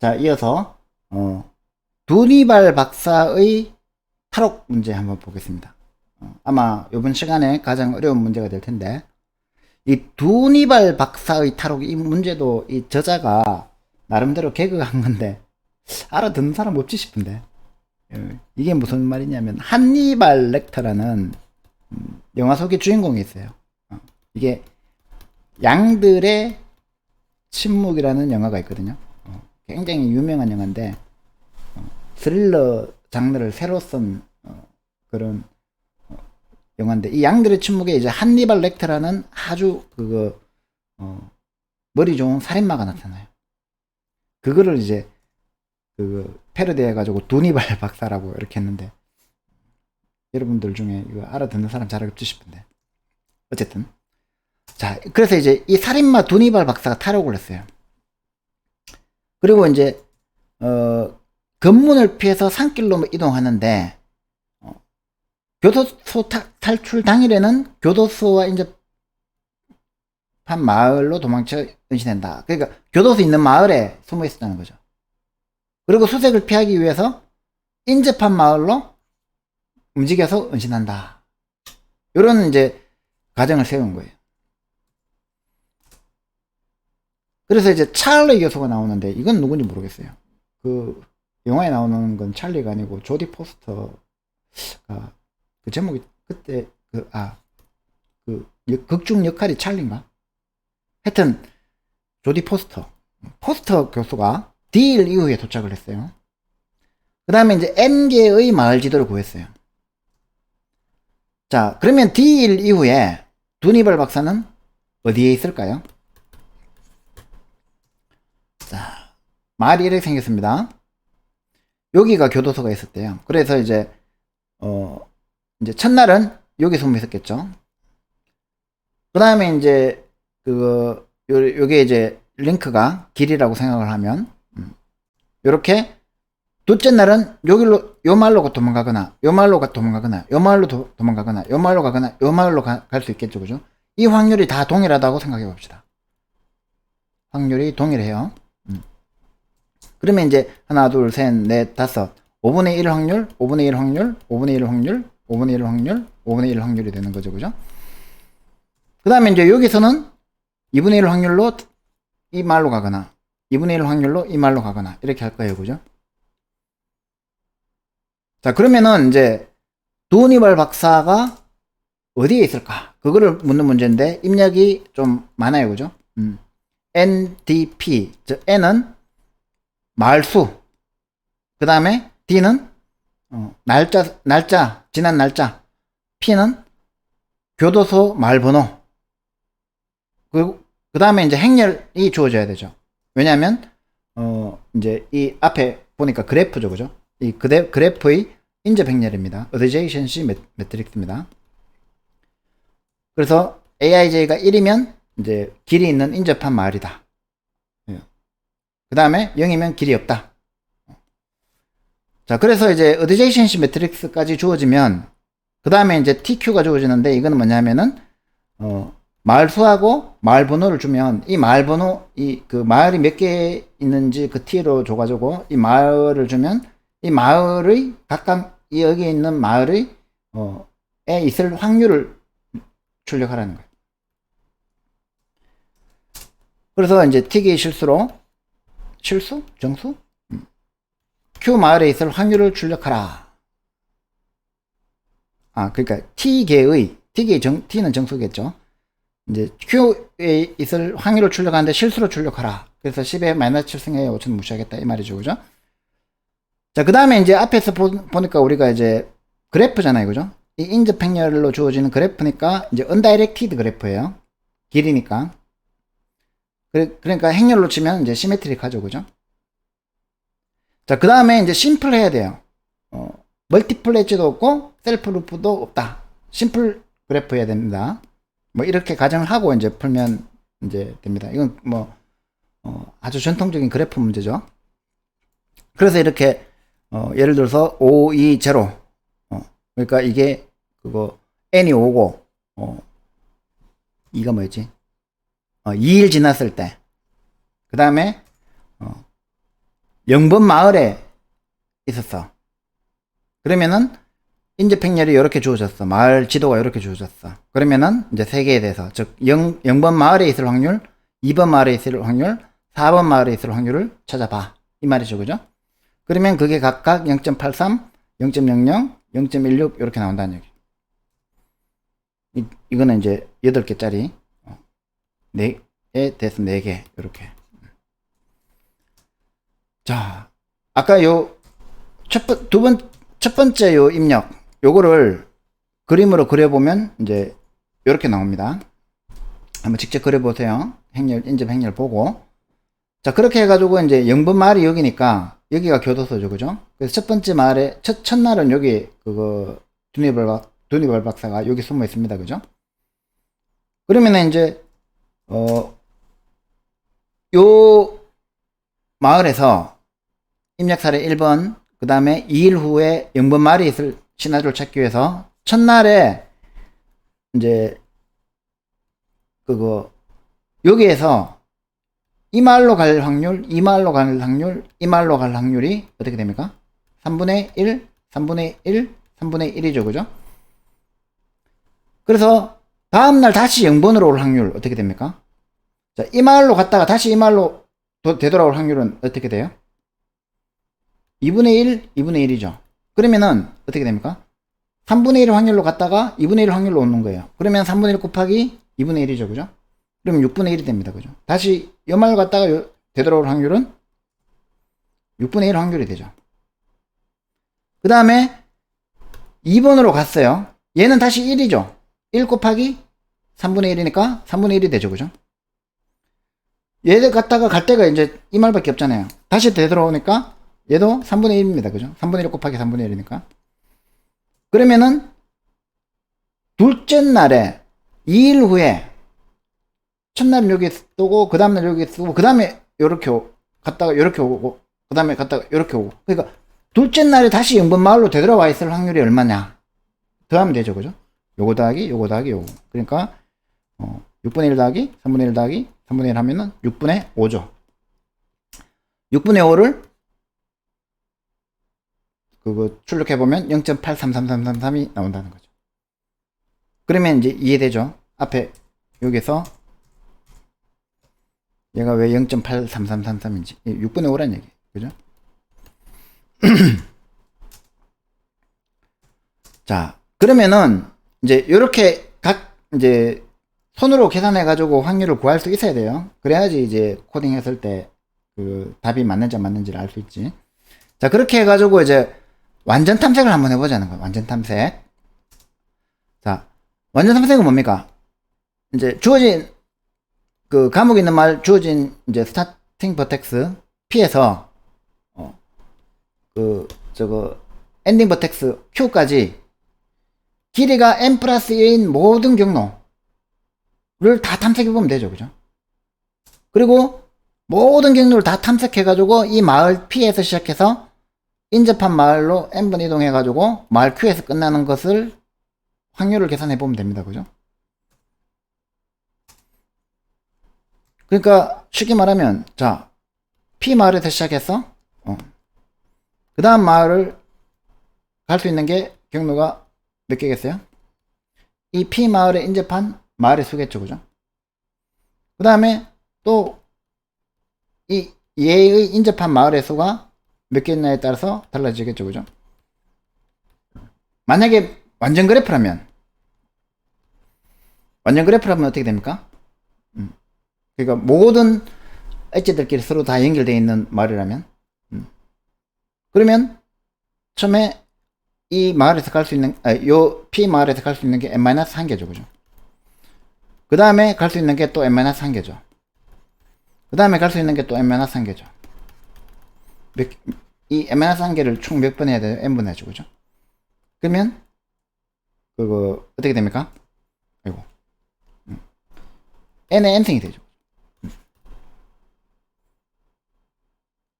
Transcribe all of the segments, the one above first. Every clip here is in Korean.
자, 이어서 두니발 박사의 탈옥 문제 한번 보겠습니다. 아마 이번 시간에 가장 어려운 문제가 될 텐데, 이 두니발 박사의 탈옥, 이 문제도 이 저자가 나름대로 개그한 건데 알아듣는 사람 없지 싶은데, 이게 무슨 말이냐면 한니발 렉터라는 영화 속의 주인공이 있어요. 이게 양들의 침묵이라는 영화가 있거든요. 굉장히 유명한 영화인데, 스릴러 장르를 새로 쓴 그런 영화인데, 이 양들의 침묵에 이제 한니발 렉터라는 아주 머리 좋은 살인마가 나타나요. 그거를 이제 패러디 해가지고 두니발 박사라고 이렇게 했는데, 여러분들 중에 이거 알아듣는 사람 잘 없지 싶은데, 어쨌든 자, 그래서 이제 이 살인마 두니발 박사가 탈옥을 했어요. 그리고 이제 검문을 피해서 산길로 이동하는데, 교도소 탈출 당일에는 교도소와 인접한 마을로 도망쳐 은신한다. 그러니까 교도소 있는 마을에 숨어 있었다는 거죠. 그리고 수색을 피하기 위해서 인접한 마을로 움직여서 은신한다. 이런 이제 가정을 세운 거예요. 그래서 이제 찰리 교수가 나오는데, 이건 누군지 모르겠어요. 그 영화에 나오는 건 찰리가 아니고 조디 포스터가, 그 제목이 그때 극중 역할이 찰리인가? 하여튼 조디 포스터 교수가 D1 이후에 도착을 했어요. 그 다음에 이제 N개의 마을 지도를 구했어요. 자, 그러면 D1 이후에 두니발 박사는 어디에 있을까요? 자, 마을이 이렇게 생겼습니다. 여기가 교도소가 있었대요. 그래서 이제 첫날은 여기 숨어 있었겠죠. 그 다음에 이제 요게 이제 링크가 길이라고 생각을 하면, 요렇게 둘째 날은 요 말로 도망가거나, 요 말로 도망가거나, 요 말로 도망가거나, 요 말로 가거나, 요 말로 갈 수 있겠죠. 그죠? 이 확률이 다 동일하다고 생각해 봅시다. 확률이 동일해요. 그러면 이제 하나, 둘, 셋, 넷, 다섯, 5분의 1 확률, 5분의 1 확률, 5분의 1 확률, 5분의 1 확률, 5분의 1 확률이 되는 거죠. 그죠? 그 다음에 이제 여기서는 2분의 1 확률로 이 말로 가거나, 2분의 1 확률로 이 말로 가거나, 이렇게 할 거예요. 그죠? 자, 그러면은 이제 두니발 박사가 어디에 있을까? 그거를 묻는 문제인데, 입력이 좀 많아요. 그죠? NDP, 즉 N은 말수, 그 다음에 D는 날짜, 지난 날짜, P는 교도소 말번호, 그 다음에 이제 행렬이 주어져야 되죠. 왜냐하면 이제 이 앞에 보니까 그래프죠. 그죠? 이 그래프의 인접 행렬입니다. 어드제이션시 매트릭스입니다. 그래서 AIJ가 1이면 이제 길이 있는 인접한 마을이다. 그 다음에 0이면 길이 없다. 자, 그래서 이제 어드제이션시 매트릭스까지 주어지면, 그 다음에 이제 TQ가 주어지는데, 이거는 뭐냐면은 마을 수하고 마을 번호를 주면, 이 마을 번호, 그 마을이 몇 개 있는지 그 T로 줘가지고 이 마을을 주면, 이 마을의 각각 여기 있는 마을의 에 있을 확률을 출력하라는 거예요. 그래서 이제 T개의 실수? 정수? Q 마을에 있을 확률을 출력하라. 그러니까 T는 정수겠죠. 이제 Q에 있을 확률을 출력하는데 실수로 출력하라. 그래서 10에 마이너스 7승에 5천 무시하겠다. 이 말이죠. 그죠? 자, 그 다음에 이제 앞에서 보니까 우리가 이제 그래프잖아요. 그죠? 이 인접 행렬로 주어지는 그래프니까 이제 undirected 그래프예요. 길이니까. 그러니까 행렬로 치면 이제 시메트릭하죠. 그죠? 자, 그 다음에 이제 심플 해야 돼요. 멀티플 엣지도 없고 셀프 루프도 없다. 심플 그래프 해야 됩니다. 뭐 이렇게 가정을 하고 이제 풀면 이제 됩니다. 이건 뭐 아주 전통적인 그래프 문제죠. 그래서 이렇게 예를 들어서 5, 2, 0 그러니까 이게 n이 5고 2가 뭐였지? 2일 지났을 때, 그 다음에 0번 마을에 있었어. 그러면은 인접행렬이 이렇게 주어졌어. 마을 지도가 이렇게 주어졌어. 그러면은 이제 세 개에 대해서, 즉 0번 마을에 있을 확률, 2번 마을에 있을 확률, 4번 마을에 있을 확률을 찾아봐. 이 말이죠. 그죠? 그러면 그게 각각 0.83, 0.00, 0.16 이렇게 나온다는 얘기. 이거는 이제 8개짜리 4에 대해서 4개 이렇게. 자, 아까 첫 번째 요 입력 요거를 그림으로 그려보면 이제 이렇게 나옵니다. 한번 직접 그려보세요. 인접 행렬 보고. 자, 그렇게 해가지고 이제 0번 마을이 여기니까 여기가 교도소죠. 그죠? 그래서 첫 번째 마을에 첫날은 여기 두니벌 박사가 여기 숨어 있습니다. 그죠? 그러면은 이제 요 마을에서 입력 사례 1번, 그 다음에 2일 후에 0번 마을이 있을 시나리오를 찾기 위해서 첫날에 이제 여기에서 이 마을로 갈 확률, 이 마을로 갈 확률, 이 마을로 갈 확률이 어떻게 됩니까? 3분의 1, 3분의 1, 3분의 1이죠. 그죠? 그래서 다음날 다시 0번으로 올 확률 어떻게 됩니까? 자, 이 마을로 갔다가 다시 이 마을로 되돌아올 확률은 어떻게 돼요? 2분의 1, 2분의 1이죠. 그러면은 어떻게 됩니까? 3분의 1 확률로 갔다가 2분의 1 확률로 오는 거예요. 그러면 3분의 1 곱하기 2분의 1이죠. 그죠? 그러면 6분의 1이 됩니다. 그죠? 다시 이 마을 갔다가 되돌아올 확률은 6분의 1 확률이 되죠. 그 다음에 2번으로 갔어요. 얘는 다시 1이죠. 1 곱하기 3분의 1이니까 3분의 1이 되죠. 그죠? 얘들 갔다가 갈 때가 이제 이 말밖에 없잖아요. 다시 되돌아오니까 얘도 3분의 1입니다. 그죠? 3분의 1 곱하기 3분의 1이니까. 그러면은 둘째 날에 2일 후에 첫날은 여기 쓰고 그 다음날 여기 쓰고 그 다음에 요렇게 갔다가 요렇게 오고 그 다음에 갔다가 요렇게 오고, 그러니까 둘째 날에 다시 0번 마을로 되돌아와 있을 확률이 얼마냐 더하면 되죠. 그죠? 요거 더하기 요거 더하기 요거. 그러니까 6분의 1 더하기 3분의 1 더하기 3분의 1 하면은 6분의 5죠. 6분의 5를 출력해보면 0.833333이 나온다는 거죠. 그러면 이제 이해되죠? 앞에 여기서 얘가 왜 0.83333인지 6분의 5란 얘기. 그죠? 자, 그러면은 이제 요렇게 이제 손으로 계산해 가지고 확률을 구할 수 있어야 돼요. 그래야지 이제 코딩 했을 때 답이 맞는지 안 맞는지를 알 수 있지. 자, 그렇게 해 가지고 이제 완전 탐색을 한번 해보자는 거예요. 완전 탐색. 자, 완전 탐색은 뭡니까? 이제 주어진 감옥에 있는 말 주어진 이제 스타팅 버텍스 P에서 엔딩 버텍스 Q까지 길이가 n 플러스 1인 모든 경로를 다 탐색해보면 되죠. 그죠? 그리고 모든 경로를 다 탐색해가지고 이 마을 P에서 시작해서 인접한 마을로 n번 이동해가지고 마을 Q에서 끝나는 것을 확률을 계산해보면 됩니다. 그죠? 그러니까 쉽게 말하면 자, P 마을에서 시작해서 그 다음 마을을 갈 수 있는 게 경로가 몇 개겠어요? 이 P 마을에 인접한 마을의 수겠죠. 그죠? 그 다음에 또 이 얘의 인접한 마을의 수가 몇 개 있나에 따라서 달라지겠죠. 그죠? 만약에 완전 그래프라면 어떻게 됩니까? 그러니까 모든 엣지들끼리 서로 다 연결되어 있는 마을이라면 그러면 처음에 이 마을에서 갈 수 있는 요 P 마을에서 갈 수 있는 게 n-1개죠. 그죠? 그 다음에 갈 수 있는 게 또 n-1개죠. 그 다음에 갈 수 있는 게 또 n-1개죠. 이 n-1개를 총 몇 번 해야 돼요? n번 해야죠. 그죠? 그러면 어떻게 됩니까? 아이고 n의 n승이 되죠.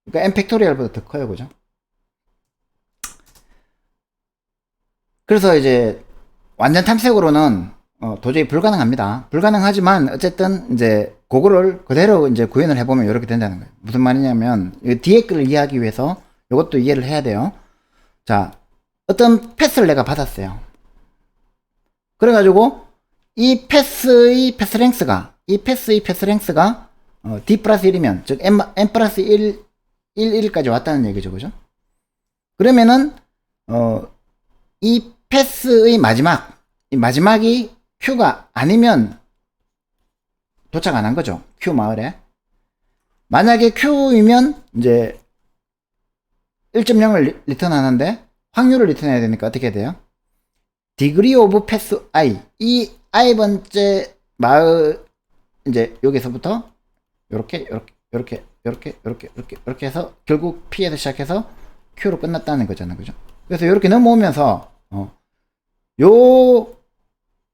그러니까 n 팩토리얼보다 더 커요. 그죠? 그래서 이제 완전 탐색으로는 도저히 불가능합니다. 불가능하지만 어쨌든 이제 그거를 그대로 이제 구현을 해보면 이렇게 된다는 거예요. 무슨 말이냐면 이 뒤에 걸 이해하기 위해서 이것도 이해를 해야 돼요. 자, 어떤 패스를 내가 받았어요. 그래가지고 이 패스의 패스랭스가 D 플러스 1이면 즉 n 플러스 1 1까지 왔다는 얘기죠, 그죠? 그러면은 이 패스의 마지막이 Q가 아니면 도착 안 한 거죠. Q 마을에. 만약에 Q이면 이제 1.0을 리턴 하는데 확률을 리턴해야 되니까 어떻게 돼요? degree of pass i. 이 i 번째 마을 이제 여기서부터 요렇게 해서 결국 P에서 시작해서 Q로 끝났다는 거잖아요. 그죠? 그래서 이렇게 넘어오면서 요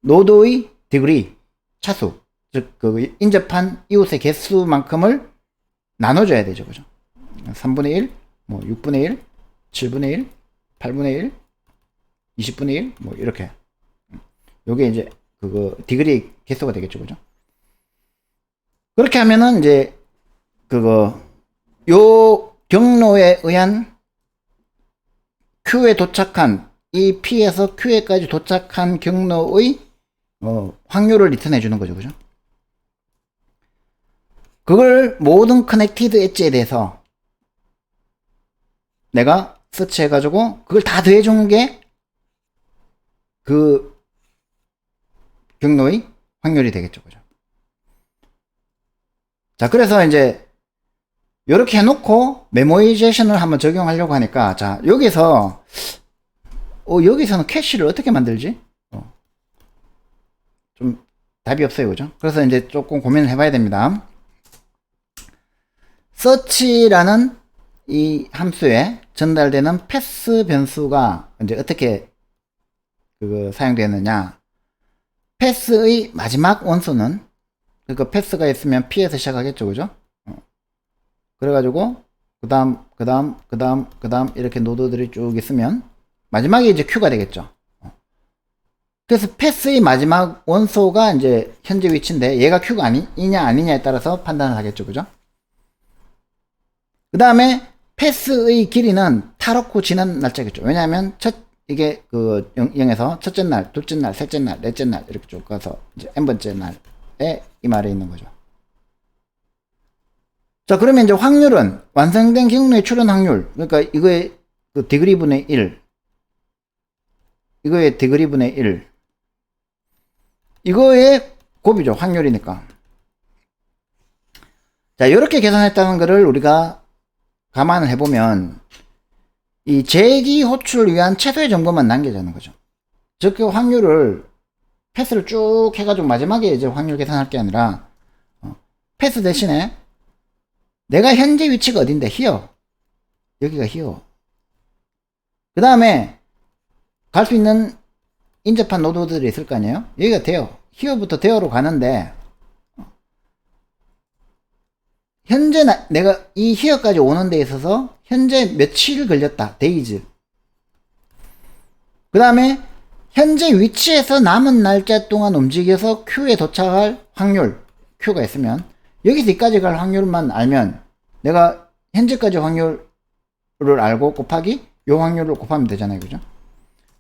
노드의 디그리 차수, 즉 그 인접한 이웃의 개수만큼을 나눠줘야 되죠. 그죠? 3분의 1, 뭐 6분의 1, 7분의 1, 8분의 1, 20분의 1, 뭐 이렇게. 요게 이제 그거 디그리 개수가 되겠죠. 그죠? 그렇게 하면은 이제 그거 요 경로에 의한 Q에 도착한 이 P에서 Q에까지 도착한 경로의 확률을 리턴해 주는 거죠. 그죠? 그걸 모든 커넥티드 엣지에 대해서 내가 서치 해가지고 그걸 다 더해 주는 게 그 경로의 확률이 되겠죠. 그죠? 자, 그래서 이제 이렇게 해놓고 메모이제이션을 한번 적용하려고 하니까, 자, 여기서는 캐시를 어떻게 만들지? 좀 답이 없어요. 그죠? 그래서 이제 조금 고민을 해봐야 됩니다. search라는 이 함수에 전달되는 패스 변수가 이제 어떻게 사용되느냐. 패스의 마지막 원소는, 그러니까 패스가 있으면 P에서 시작하겠죠. 그죠? 그래가지고 그 다음 이렇게 노드들이 쭉 있으면 마지막에 이제 Q가 되겠죠. 그래서 패스의 마지막 원소가 이제 현재 위치인데 얘가 Q가 아니냐 아니냐에 따라서 판단을 하겠죠. 그죠? 그 다음에 패스의 길이는 탈옥 후 지난 날짜겠죠. 왜냐하면 이게 그 0에서 첫째 날, 둘째 날, 셋째 날, 넷째 날 이렇게 쭉 가서 이제 n번째 날에 이 말에 있는 거죠. 자, 그러면 이제 확률은 완성된 경로의 출현 확률, 그러니까 이거의 그 디그리 분의 1, 이거의 디그리 분의 1, 이거의 곱이죠. 확률이니까. 자, 이렇게 계산했다는 것을 우리가 감안을 해보면 이 재기 호출을 위한 최소의 정보만 남겨지는 거죠. 즉, 그 확률을 패스를 쭉 해가지고 마지막에 이제 확률 계산할 게 아니라 패스 대신에 내가 현재 위치가 어딘데? here. 여기가 here. 그 다음에 갈 수 있는 인접한 노드들이 있을 거 아니에요? 여기가 there. here부터 there로 가는데 현재 내가 이 here까지 오는 데 있어서 현재 며칠 걸렸다. days. 그 다음에 현재 위치에서 남은 날짜 동안 움직여서 Q에 도착할 확률, Q가 있으면 여기서 여기까지 갈 확률만 알면 내가 현재까지 확률을 알고 곱하기 요 확률을 곱하면 되잖아요. 그죠?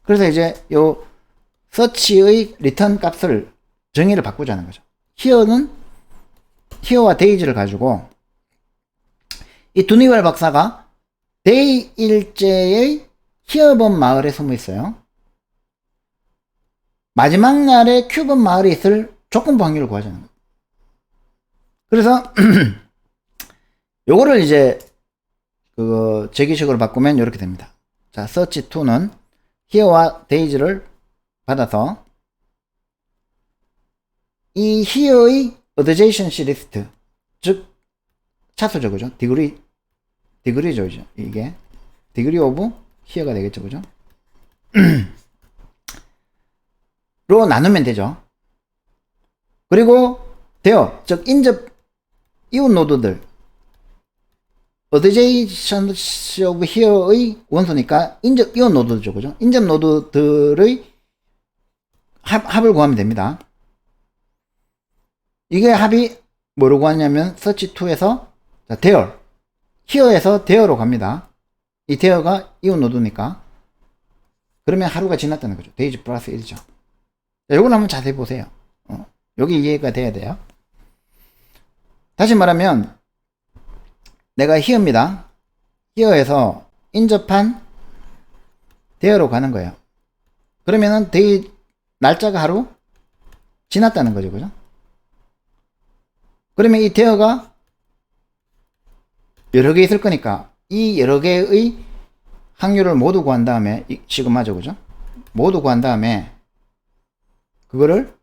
그래서 이제 요 서치의 리턴 값을 정의를 바꾸자는 거죠. here와 days를 가지고 이 두니웰 박사가 데이 일제의 히어번 마을에 숨어 있어요. 마지막 날에 큐번 마을에 있을 조건부 확률을 구하자는 거예요. 그래서 요거를 이제 제기식으로 바꾸면 이렇게 됩니다. 자, search2는 here와 days를 받아서 이 here의 adjacency list, 즉 차수죠. 그죠? 디그리죠. 이게 degree of here가 되겠죠. 그죠? 로 나누면 되죠. 그리고 돼요. 즉 인접 이웃 노드들 adjacency of here의 원소니까 인접 이웃 노드죠. 그죠? 인접 노드들의 합을 구하면 됩니다. 이게 합이 뭐로 구하냐면 search to에서 there, here에서 there로 갑니다. 이 there가 이웃 노드니까. 그러면 하루가 지났다는 거죠. days 플러스 1이죠. 요걸 한번 자세히 보세요. 여기 이해가 돼야 돼요. 다시 말하면 내가 here입니다. here에서 인접한 there로 가는 거예요. 그러면은 day 날짜가 하루 지났다는 거죠. 그죠? 그러면 이 there가 여러 개 있을 거니까 이 여러 개의 확률을 모두 구한 다음에 시그마죠. 그죠? 모두 구한 다음에 그거를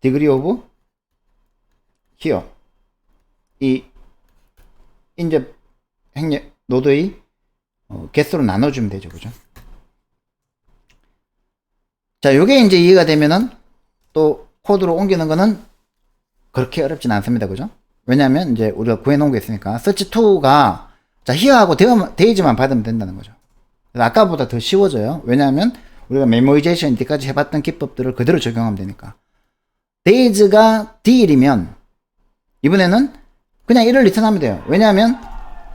degree of here 이 인접 행렬 노드의 개수로 나눠주면 되죠. 그죠? 자, 요게 이제 이해가 되면은 또 코드로 옮기는 거는 그렇게 어렵진 않습니다. 그죠? 왜냐면 이제 우리가 구해놓은 게 있으니까 search2가 자, here하고 데이지만 받으면 된다는 거죠. 그래서 아까보다 더 쉬워져요. 왜냐하면 우리가 메모리제이션 이때까지 해봤던 기법들을 그대로 적용하면 되니까. 데이즈가 D1이면 이번에는 그냥 1을 리턴하면 돼요. 왜냐하면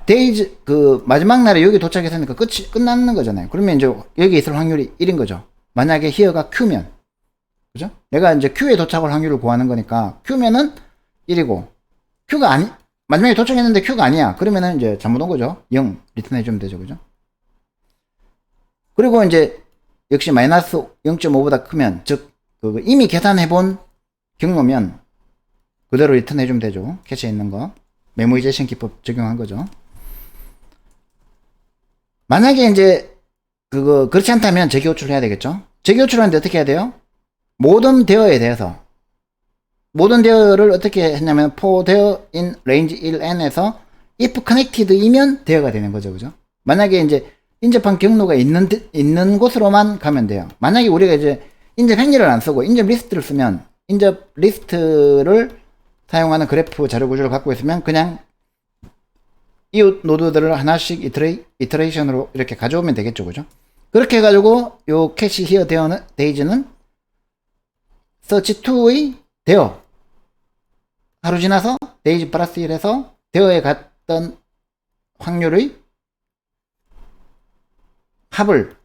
데이즈 그 마지막 날에 여기 도착했으니까 끝나는 거잖아요. 그러면 이제 여기 있을 확률이 1인 거죠. 만약에 here가 Q면 그죠? 내가 이제 Q에 도착할 확률을 구하는 거니까 Q면은 1이고 Q가 아니 마지막에 도착했는데 Q가 아니야. 그러면은 이제 잘못 온 거죠. 0 리턴 해주면 되죠. 그죠? 그리고 이제 역시 마이너스 0.5보다 크면 즉 이미 계산해 본 경로면 그대로 리턴 해주면 되죠. 캐치에 있는 거 메모리제이션 기법 적용한 거죠. 만약에 이제 그렇지 않다면 재기호출을 해야 되겠죠. 재기호출하는데 어떻게 해야 돼요? 모든 대어에 대해서 모든 대어를 어떻게 했냐면 for there in range 1n에서 if connected이면 대어가 되는 거죠. 그죠? 만약에 이제 인접한 경로가 있는 곳으로만 가면 돼요. 만약에 우리가 이제 인접 행렬을 안 쓰고 인접 리스트를 쓰면 인접 리스트를 사용하는 그래프 자료 구조를 갖고 있으면 그냥 이웃 노드들을 하나씩 이터레이션으로 이렇게 가져오면 되겠죠. 그죠? 그렇게 해가지고 요 캐시 히어 데이즈는 search2의 대어 하루 지나서 데이지 플러스 1에서 대어에 갔던 확률의 합을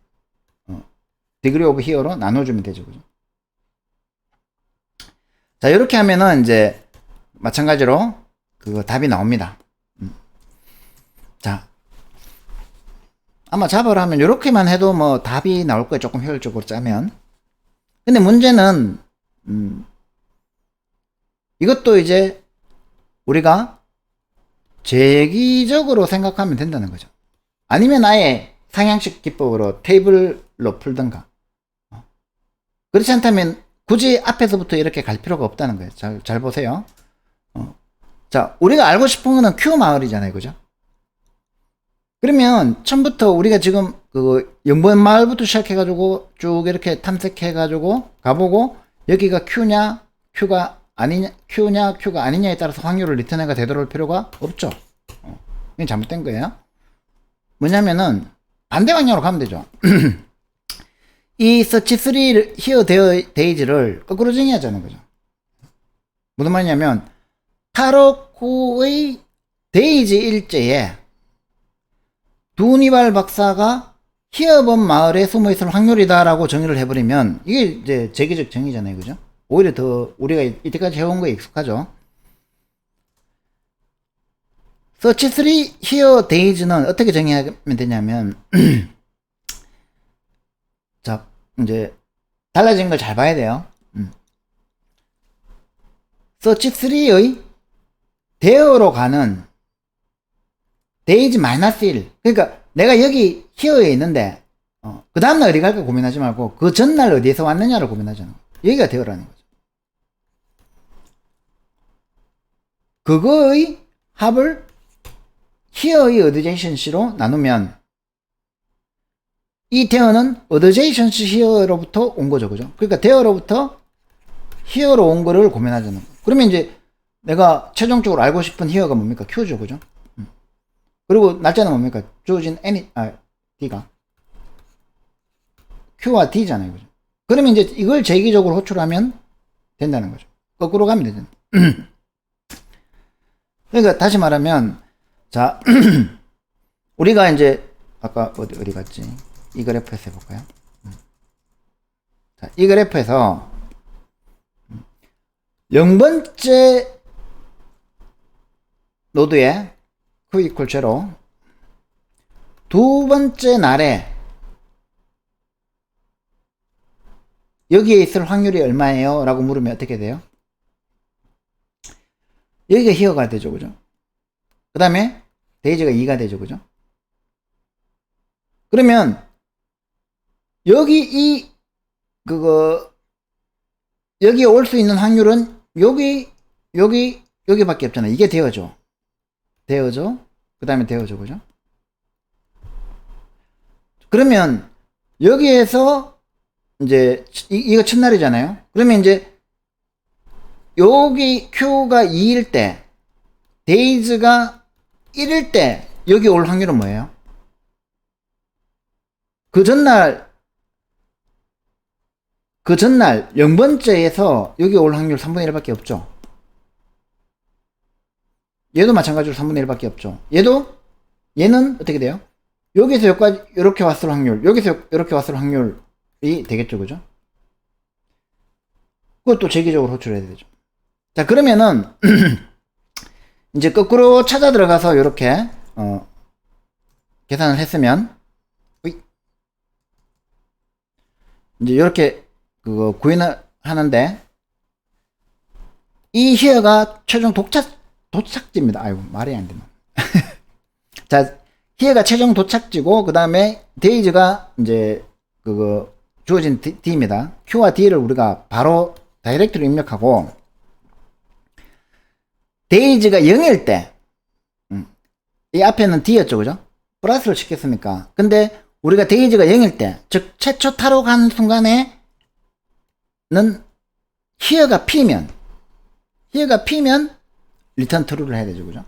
degree of here로 나눠주면 되죠. 그죠? 자, 이렇게 하면은 이제 마찬가지로 답이 나옵니다. 자, 아마 잡아라 하면 이렇게만 해도 뭐 답이 나올 거예요. 조금 효율적으로 짜면. 근데 문제는 이것도 이제 우리가 재기적으로 생각하면 된다는 거죠. 아니면 아예 상향식 기법으로 테이블로 풀던가. 그렇지 않다면 굳이 앞에서부터 이렇게 갈 필요가 없다는 거예요. 잘 보세요. 자, 우리가 알고 싶은 거는 Q 마을이잖아요. 그죠? 그러면 처음부터 우리가 지금 영번 마을부터 시작해가지고 쭉 이렇게 탐색해가지고 가보고 여기가 Q냐 Q가 아니냐 Q가 아니냐에 따라서 확률을 리턴해가 되돌아올 필요가 없죠. 이게 잘못된 거예요. 뭐냐면은 반대 방향으로 가면 되죠. 이 search3 here 데이즈를 거꾸로 정의하자는 거죠. 무슨 말이냐면 타로쿠의 데이지 일제에 두니발 박사가 히어번 마을에 숨어 있을 확률이다라고 정의를 해버리면 이게 이제 재기적 정의잖아요. 그죠? 오히려 더 우리가 이때까지 해온 거에 익숙하죠. search3 here days는 어떻게 정의하면 되냐면 자, 이제 달라진 걸 잘 봐야 돼요. search3의 대어로 가는 days -1 그러니까 내가 여기 here에 있는데 그 다음날 어디 갈까 고민하지 말고 그 전날 어디에서 왔느냐를 고민하잖아. 여기가 대어라는 거죠. 그거의 합을 here의 adjacency로 나누면 이 대어는 adjacency here로부터 온 거죠. 그죠? 그러니까 대어로부터 here로 온 거를 고민하잖아. 그러면 이제 내가 최종적으로 알고 싶은 here가 뭡니까? Q죠. 그죠? 그리고 날짜는 뭡니까? 주어진 D가 Q와 D잖아요. 그죠? 그러면 이제 이걸 재기적으로 호출하면 된다는 거죠. 거꾸로 가면 되잖아요. 그러니까 다시 말하면, 자, 우리가 이제 아까 어디 갔지? 이 그래프에서 해볼까요? 자, 이 그래프에서 0번째 노드에 q 이퀄 제로, 두 번째 날에 여기에 있을 확률이 얼마예요? 라고 물으면 어떻게 돼요? 여기가 히어가 되죠, 그죠? 그 다음에 데이지가 2가 되죠, 그죠? 그러면 여기 여기에 올 수 있는 확률은 여기밖에 없잖아요. 이게 되어죠. 그 다음에 되어죠, 그죠? 그러면 여기에서 이제 이거 첫날이잖아요. 그러면 이제 여기 Q가 2일 때, 데이즈가 1일 때 여기 올 확률은 뭐예요? 그 전날 0번째에서 여기 올 확률 3분의 1밖에 없죠. 얘도 마찬가지로 3분의 1밖에 없죠. 얘는 어떻게 돼요? 여기서 여기까지 이렇게 왔을 확률, 여기서 이렇게 왔을 확률이 되겠죠, 그죠? 그것도 재기적으로 호출해야 되죠. 자, 그러면은 이제 거꾸로 찾아 들어가서 이렇게 계산을 했으면 이제 이렇게 그거 구인을 하는데, 이 히어가 최종 도착지입니다. 아이고, 말이 안 되네. 자, 히어가 최종 도착지고, 그 다음에 데이즈가 이제 그거 주어진 D입니다. Q와 D를 우리가 바로 다이렉트로 입력하고, 데이즈가 0일 때, 이 앞에는 D였죠, 그죠? 플러스를 시켰으니까. 근데 우리가 데이즈가 0일 때, 즉 최초 타로 간 순간에는 히어가 피면 리턴 트루를 해야 되죠, 그죠?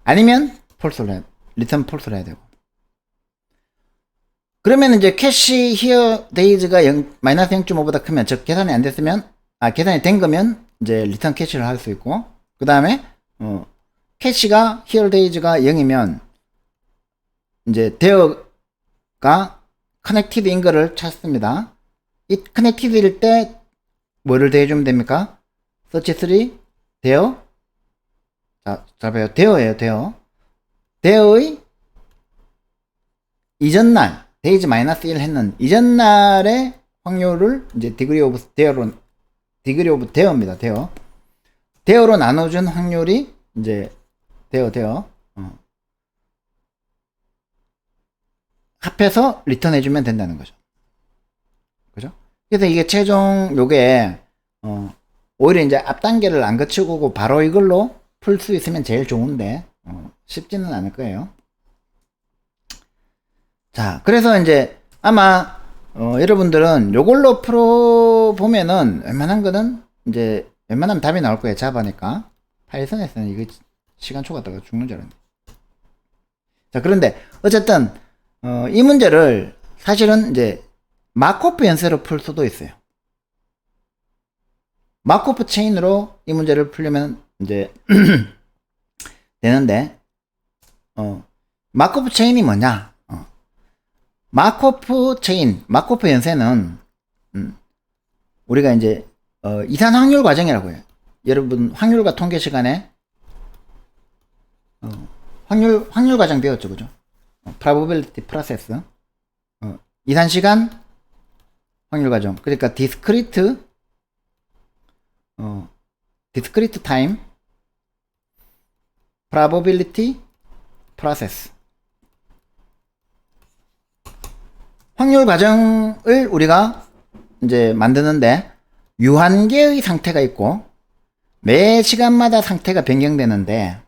아니면 리턴 폴스를 해야 되고. 그러면 이제 캐시 히어 데이즈가 마이너스 0.5보다 크면, 즉 계산이 안 됐으면, 계산이 된 거면 이제 리턴 캐시를 할 수 있고, 그 다음에 캐시가 히어 데이즈가 0이면 이제 데어가 커넥티드인 거를 찾습니다. 이 커넥티드일 때 뭐를 대해주면 됩니까? search3 데어, 자, 잘 봐요. 데어예요. 데어의 이전날, 데이즈 마이너스 1 했는 이전날의 확률을 이제 디그리 오브 데어입니다. 데어로 나눠준 확률이 이제 데어 합해서 리턴해주면 된다는 거죠. 그죠? 그래서 이게 최종 요게 오히려 이제 앞 단계를 안 거치고 바로 이걸로 풀 수 있으면 제일 좋은데 쉽지는 않을 거예요. 자, 그래서 이제 아마 여러분들은 요걸로 풀어 보면은 웬만한 거는 이제 웬만하면 답이 나올 거예요. 자바니까. 파이썬에서는 이거 시간 초과다가 죽는 줄 알았네. 자, 그런데 어쨌든 이 문제를 사실은 이제 마코프 연쇄로 풀 수도 있어요. 마코프 체인으로 이 문제를 풀려면 이제 되는데, 마코프 체인이 뭐냐? 마코프 체인, 마코프 연쇄는 우리가 이제 이산 확률 과정이라고 해요. 여러분 확률과 통계 시간에 확률 과정 배웠죠, 그죠? probability process, 이산 시간 확률 과정. 그러니까 discrete time probability process. 확률 과정을 우리가 이제 만드는데 유한계의 상태가 있고 매 시간마다 상태가 변경되는데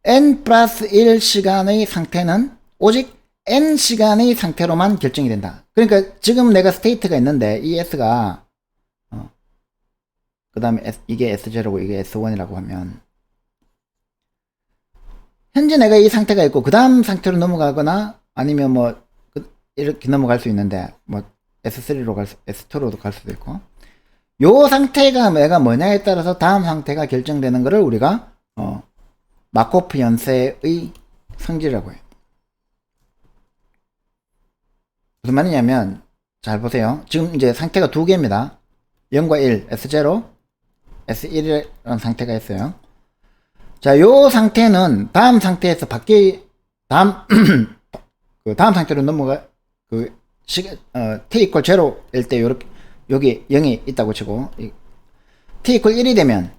n 플러스 1 시간의 상태는 오직 n 시간의 상태로만 결정이 된다. 그러니까 지금 내가 스테이트가 있는데 이 s가 그 다음에 이게 S0고 이게 S1이라고 하면 현재 내가 이 상태가 있고 그 다음 상태로 넘어가거나 아니면 뭐 이렇게 넘어갈 수 있는데 뭐 S3로 S2로도 갈 수도 있고. 요 상태가 내가 뭐냐에 따라서 다음 상태가 결정되는 것을 우리가 마코프 연쇄의 성질이라고 해요. 무슨 말이냐면 잘 보세요. 지금 이제 상태가 두 개입니다. 0과 1, S0, S1이라는 상태가 있어요. 자, 요 상태는 다음 상태에서 다음 상태로 넘어가, t equal 0일 때 여기 0이 있다고 치고, t equal 1이 되면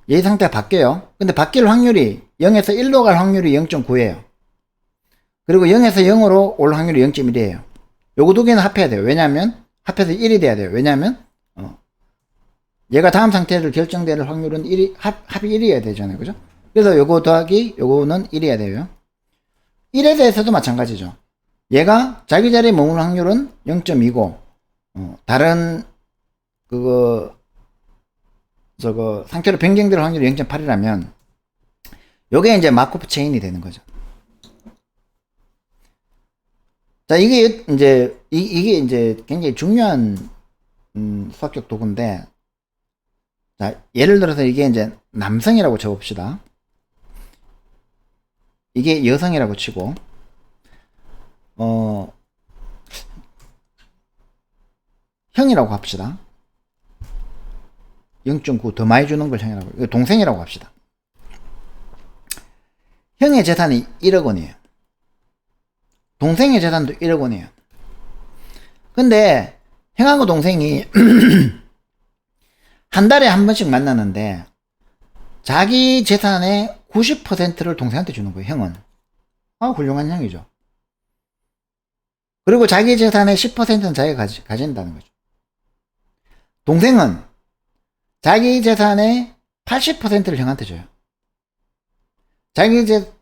이 상태가 바뀌어요. 근데 바뀔 확률이 0에서 1로 갈 확률이 0.9예요. 그리고 0에서 0으로 올 확률이 0.1이에요. 요거 두 개는 합해야 돼요. 왜냐면 합해서 1이 돼야 돼요. 왜냐면 얘가 다음 상태를 결정될 확률은 합이 1이어야 되잖아요. 그죠? 그래서 요거 더하기 요거는 1이어야 돼요. 1에 대해서도 마찬가지죠. 얘가 자기 자리에 머무는 확률은 0.2고 다른 상태로 변경될 확률이 0.8이라면 요게 이제 마코프 체인이 되는 거죠. 자, 이게 이제 굉장히 중요한 수학적 도구인데, 자, 예를 들어서 이게 이제 남성이라고 쳐봅시다. 이게 여성이라고 치고, 형이라고 합시다. 0.9 더 많이 주는 걸 형이라고, 이거 동생이라고 합시다. 형의 재산이 1억 원이에요. 동생의 재산도 1억 원이에요. 근데 형하고 동생이 한 달에 한 번씩 만나는데 자기 재산의 90%를 동생한테 주는 거예요. 형은. 훌륭한 형이죠. 그리고 자기 재산의 10%는 자기가 가진다는 거죠. 동생은 자기 재산의 80%를 형한테 줘요.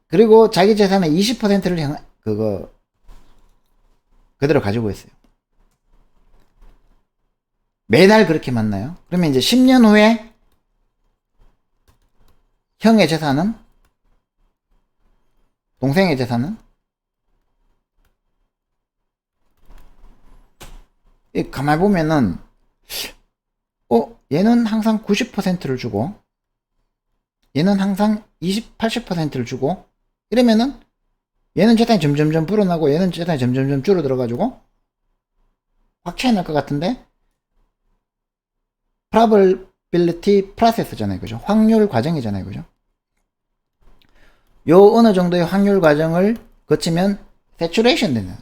그리고 자기 재산의 20%를 그대로 가지고 있어요. 매달 그렇게 만나요. 그러면 이제 10년 후에 형의 재산은, 동생의 재산은, 가만히 보면은 얘는 항상 90%를 주고 얘는 항상 80%를 주고 이러면은 얘는 재산이 점점점 불어나고 얘는 재산이 점점점 줄어들어가지고 확 차이 날 것 같은데 probability process잖아요. 그죠? 확률 과정이잖아요. 그죠? 요 어느 정도의 확률 과정을 거치면 saturation 되는,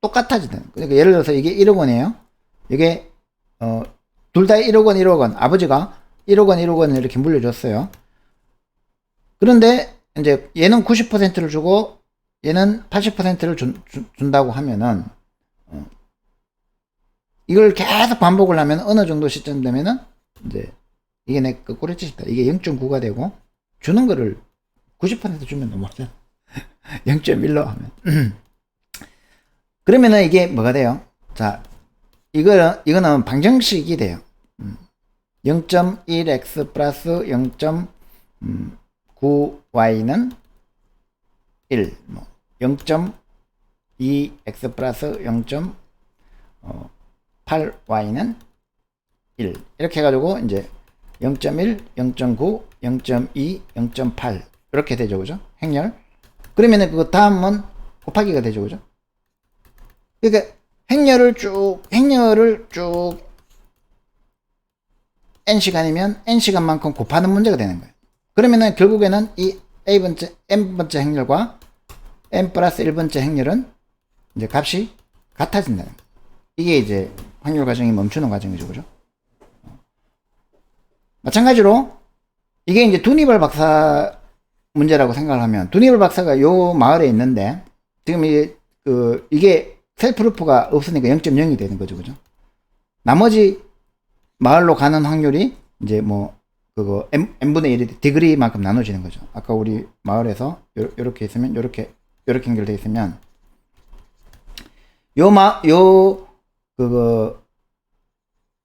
똑같아지는. 그러니까 예를 들어서 이게 1억 원이에요. 이게 둘 다 1억 원, 1억 원. 아버지가 1억 원, 1억 원 이렇게 물려줬어요. 그런데 이제 얘는 90%를 주고 얘는 80%를 준다고 하면은 이걸 계속 반복을 하면 어느 정도 시점 되면은 이제 이게 내 꼬리짓이다. 이게 0.9가 되고 주는 거를 90% 주면 너무하잖아. 0.1로 하면. 그러면은 이게 뭐가 돼요? 자, 이거는 방정식이 돼요. 0.1x 플러스 0.9y는 1, 0.2x 플러스 0.8y는 1. 이렇게 해가지고 이제 0.1, 0.9, 0.2, 0.8 이렇게 되죠, 그죠? 행렬. 그러면은 그거 다음은 곱하기가 되죠, 그죠? 그러니까 행렬을 쭉 n시간이면 n시간만큼 곱하는 문제가 되는 거예요. 그러면은 결국에는 이 n번째 행렬과 n 플러스 1번째 행렬은 이제 값이 같아진다는 거예요. 이게 이제 확률 과정이 멈추는 과정이죠, 그죠? 마찬가지로 이게 이제 두니벌 박사 문제라고 생각을 하면, 두니벌 박사가 요 마을에 있는데 지금 이게 셀프루프가 없으니까 0.0이 되는 거죠, 그죠? 나머지 마을로 가는 확률이 이제 n분의 1이 디그리만큼 나눠지는 거죠. 아까 우리 마을에서 요렇게 있으면 요렇게 연결되어 있으면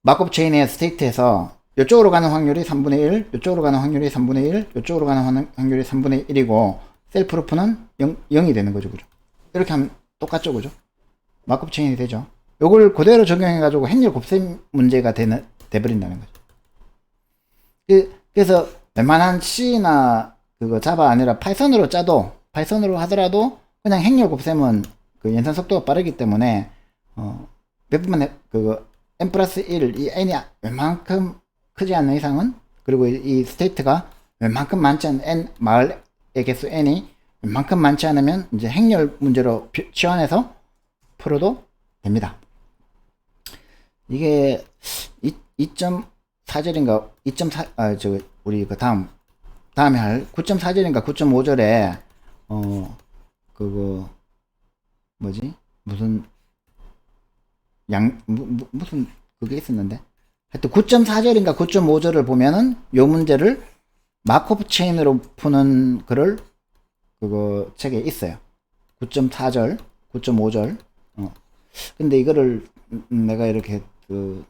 마코프 체인의 스테이트에서 이쪽으로 가는 확률이 3분의 1, 이쪽으로 가는 확률이 3분의 1, 이쪽으로 가는 확률이 3분의 1이고 셀프루프는 0이 되는 거죠, 그죠? 이렇게 하면 똑같죠, 그죠? 마코프 체인이 되죠. 요걸 그대로 적용해가지고 행렬 곱셈 문제가 돼버린다는 거죠. 그래서 웬만한 C나 그거 자바 아니라 파이썬으로 하더라도 그냥 행렬 곱셈은 그 연산 속도가 빠르기 때문에 몇 번만 그거 n 플러스 1 이 n이 웬만큼 크지 않는 이상은, 그리고 이 스테이트가 웬만큼 많지 않은 n 마을의 개수 n이 웬만큼 많지 않으면 이제 행렬 문제로 치환해서 풀어도 됩니다. 이게 2.4절인가 2.4 우리 그 다음에 할 9.4절인가 9.5절에 그거 뭐지 무슨 무슨 그게 있었는데, 하여튼 9.4절인가 9.5절을 보면은 요 문제를 마코프 체인으로 푸는 글을 그거 책에 있어요. 9.4절 9.5절 근데 이거를 내가 이렇게 그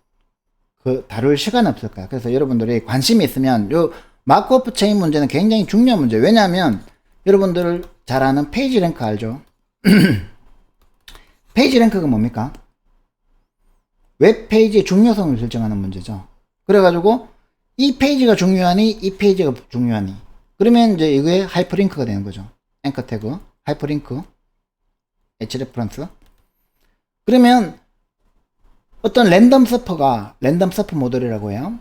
다룰 시간 없을 거야. 그래서 여러분들이 관심이 있으면 요 마코프 체인 문제는 굉장히 중요한 문제. 왜냐하면 여러분들 잘 아는 페이지 랭크 알죠? 페이지 랭크가 뭡니까? 웹페이지의 중요성을 결정하는 문제죠. 그래가지고 이 페이지가 중요하니 이 페이지가 중요하니, 그러면 이제 이게 하이퍼링크가 되는 거죠. 앵커 태그, 하이퍼링크, hrefs. 그러면 어떤 랜덤 서퍼 모델이라고 해요.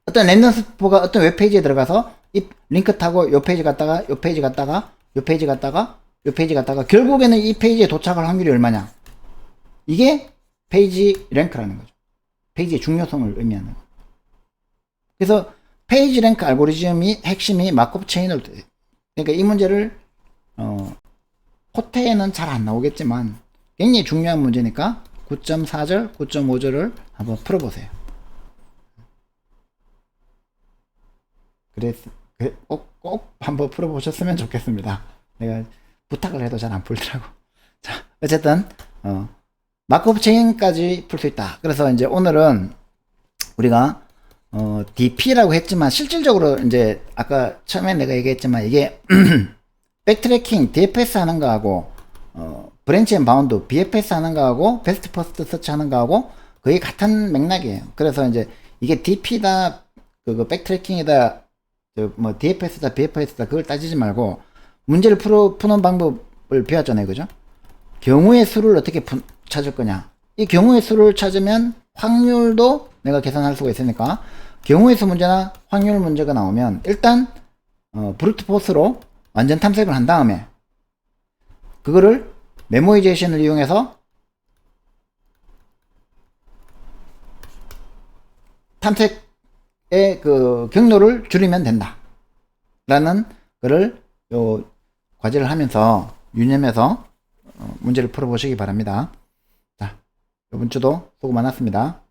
어떤 랜덤 서퍼가 어떤 웹페이지에 들어가서 이 링크 타고 요 페이지 갔다가 요 페이지 갔다가 요 페이지 갔다가 요 페이지 갔다가 결국에는 이 페이지에 도착할 확률이 얼마냐, 이게 페이지 랭크라는 거죠. 페이지의 중요성을 의미하는 거죠. 그래서 페이지 랭크 알고리즘이 핵심이 마코프 체인으로 돼요. 그러니까 이 문제를 코테에는 잘 안 나오겠지만 굉장히 중요한 문제니까 9.4절, 9.5절을 한번 풀어보세요. 그래서 꼭 한번 풀어보셨으면 좋겠습니다. 내가 부탁을 해도 잘 안 풀더라고. 자, 어쨌든 마코프 체인까지 풀 수 있다. 그래서 이제 오늘은 우리가 DP라고 했지만 실질적으로 이제 아까 처음에 내가 얘기했지만 이게 백트래킹 DFS 하는 거하고 브랜치 앤 바운드 BFS 하는 거하고 베스트 퍼스트 서치 하는 거하고 거의 같은 맥락이에요. 그래서 이제 이게 DP다 그거 백트래킹이다 뭐 DFS다 BFS다 그걸 따지지 말고 문제를 푸는 방법을 배웠잖아요. 그죠? 경우의 수를 어떻게 찾을 거냐. 이 경우의 수를 찾으면 확률도 내가 계산할 수가 있으니까 경우의 수 문제나 확률 문제가 나오면 일단 브루트 포스로 완전 탐색을 한 다음에 그거를 메모이제이션을 이용해서 탐색의 그 경로를 줄이면 된다 라는 거를 요 과제를 하면서 유념해서 문제를 풀어보시기 바랍니다. 자, 이번 주도 수고 많았습니다.